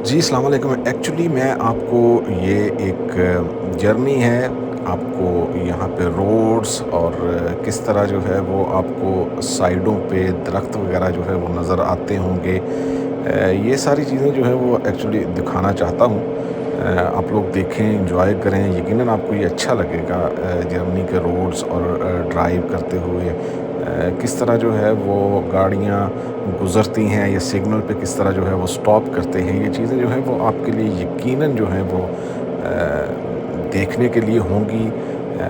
जी, अस्सलाम वालेकुम। एक्चुअली मैं आपको ये एक जर्नी है, आपको यहाँ पे रोड्स और किस तरह जो है वो आपको साइडों पे दरख्त वग़ैरह जो है वो नज़र आते होंगे। ये सारी चीज़ें जो है वो एक्चुअली दिखाना चाहता हूँ। आप लोग देखें, एन्जॉय करें, यकीनन आपको ये अच्छा लगेगा जर्मनी के रोड्स और ड्राइव करते हुए किस तरह जो है वो गाड़ियाँ गुज़रती हैं या सिग्नल पे किस तरह जो है वो स्टॉप करते हैं। ये चीज़ें जो हैं वो आपके लिए यकीनन जो हैं वो देखने के लिए होंगी।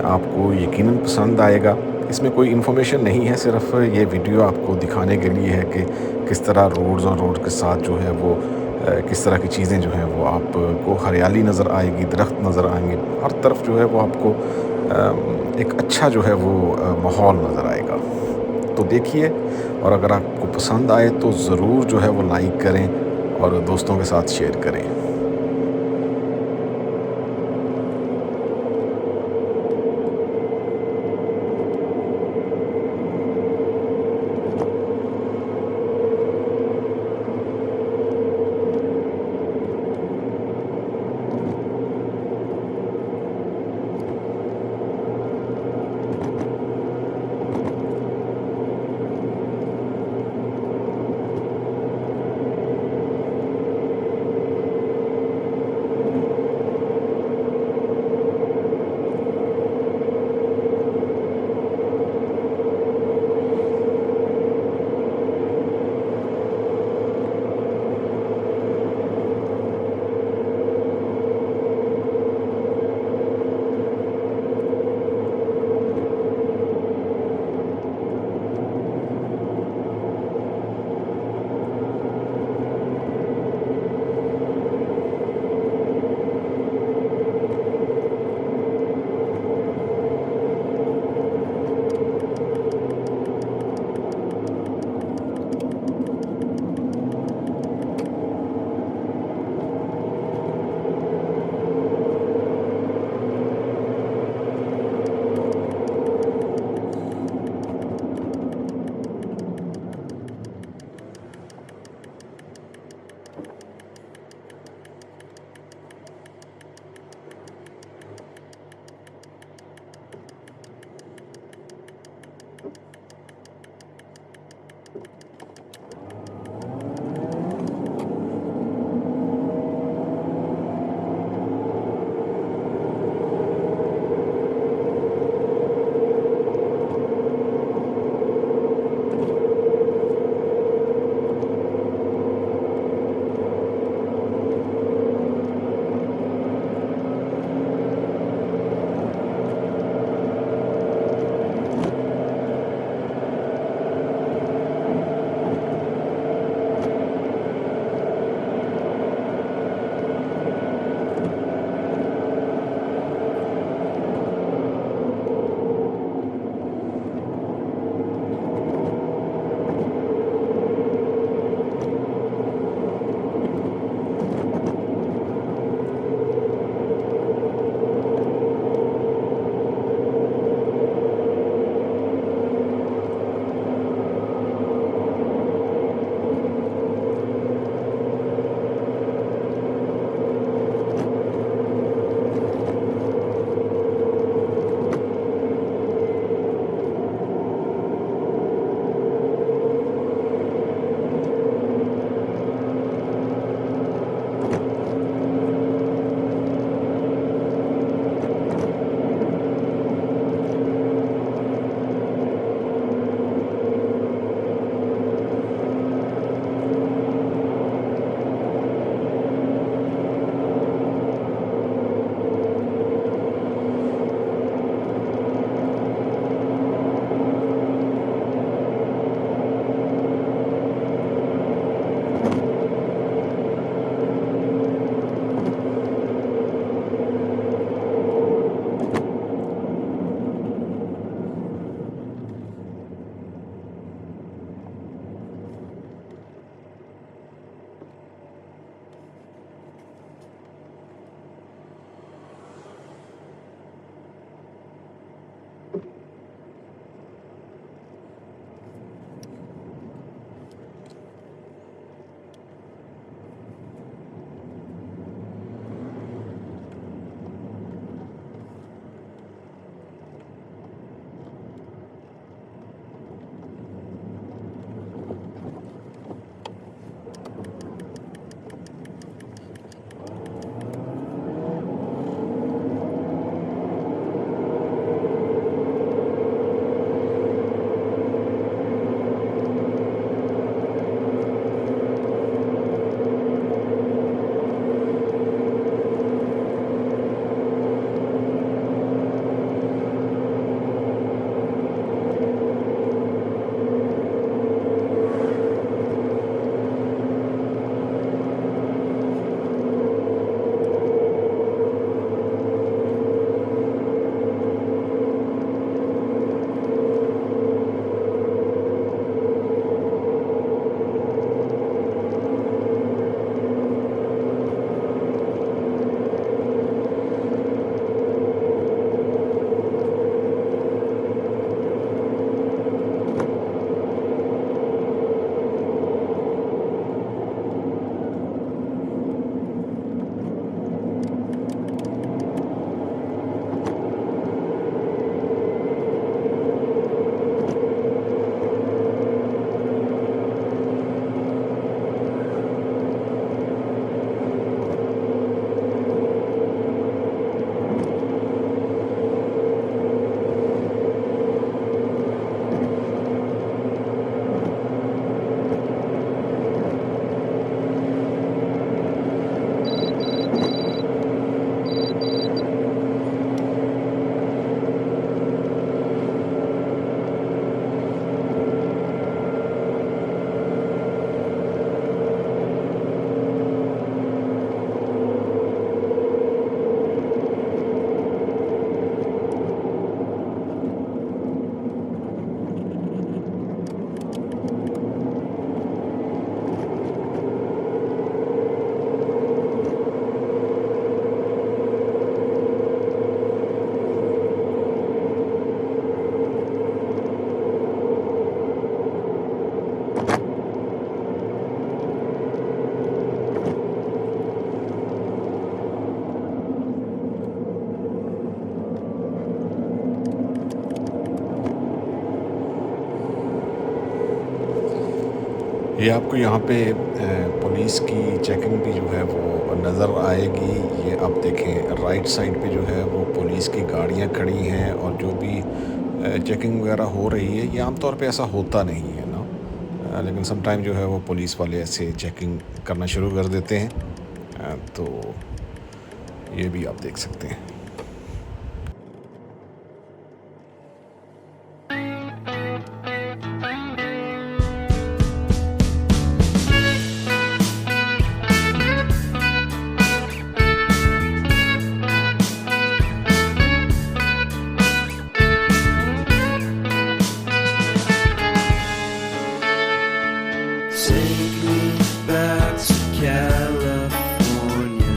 आपको यकीनन पसंद आएगा। इसमें कोई इन्फॉर्मेशन नहीं है, सिर्फ़ ये वीडियो आपको दिखाने के लिए है कि किस तरह रोड्स और रोड के साथ जो है वो किस तरह की चीज़ें जो हैं वो आपको हरियाली नज़र आएगी, दरख्त नज़र आएँगे। हर तरफ जो है वो आपको एक अच्छा जो है वो माहौल नज़र आएगा। तो देखिए, और अगर आपको पसंद आए तो ज़रूर जो है वो लाइक करें और दोस्तों के साथ शेयर करें। ये आपको यहाँ पे पुलिस की चेकिंग भी जो है वो नज़र आएगी। ये आप देखें राइट साइड पे जो है वो पुलिस की गाड़ियाँ खड़ी हैं और जो भी चेकिंग वगैरह हो रही है, ये आमतौर पे ऐसा होता नहीं है ना। लेकिन सम टाइम जो है वो पुलिस वाले ऐसे चेकिंग करना शुरू कर देते हैं। तो ये भी आप देख सकते हैं। Take me back to California.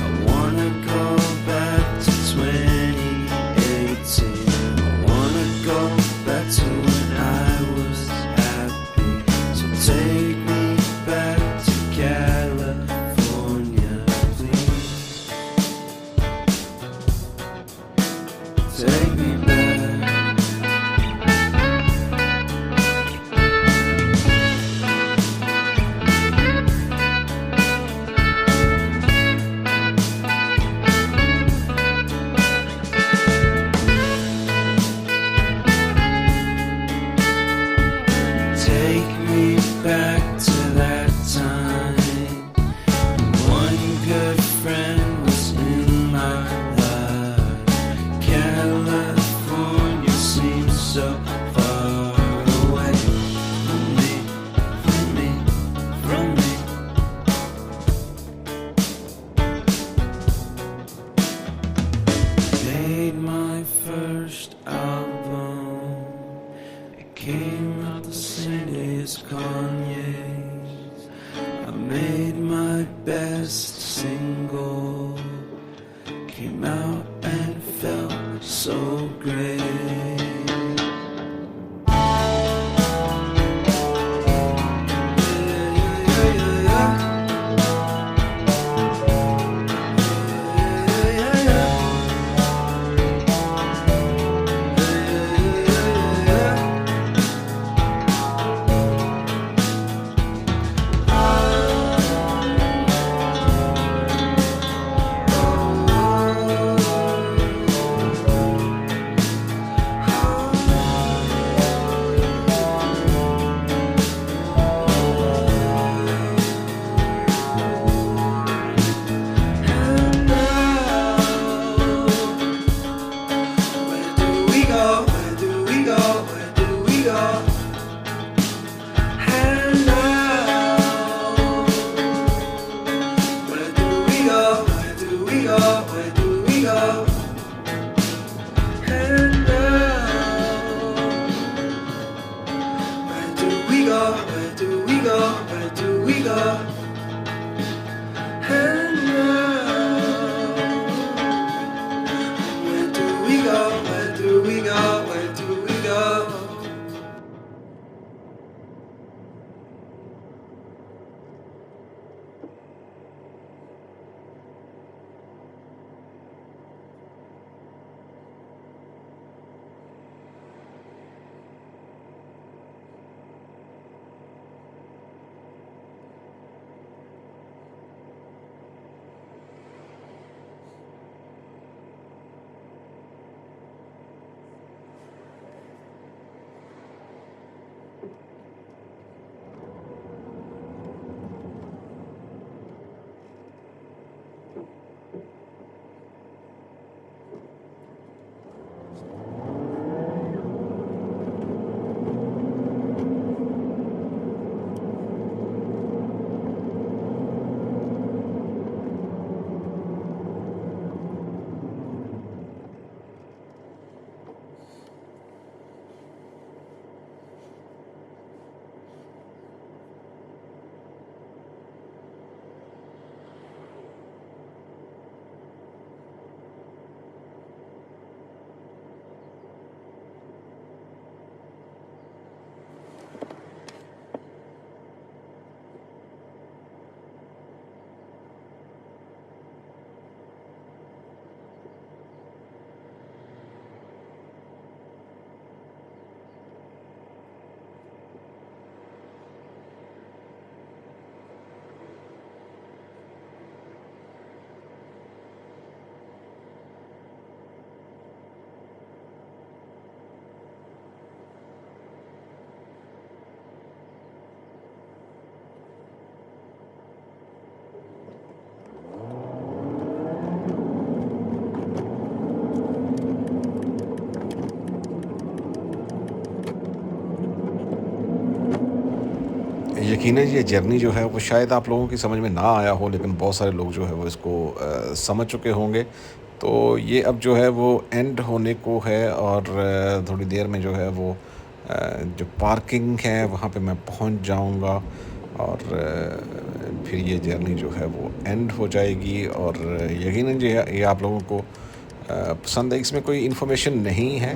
I wanna go back to 2018. I wanna go back to when I was happy. So take me back to California, please. Take me back. Take me back to that time. One good friend was in my life. California seems so far away from me, from me, from me. Made my first album. It came out the same day as Kanye's. I made my best single. Came out and felt so great. यकीनन ये journey जो है वो शायद आप लोगों की समझ में ना आया हो, लेकिन बहुत सारे लोग जो है वो इसको समझ चुके होंगे। तो ये अब जो है वो एंड होने को है और थोड़ी देर में जो है वो जो पार्किंग है वहाँ पे मैं पहुँच जाऊँगा और फिर ये जर्नी जो है वो एंड हो जाएगी और यकीनन जो है ये आप लोगों को पसंद है। इसमें कोई इन्फॉर्मेशन नहीं है,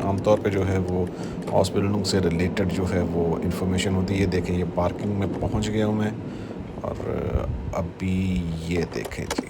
आमतौर पे जो है वो हॉस्पिटलों से रिलेटेड जो है वो इन्फॉर्मेशन होती है। ये देखें, ये पार्किंग में पहुंच गया हूँ मैं और अभी ये देखें जी।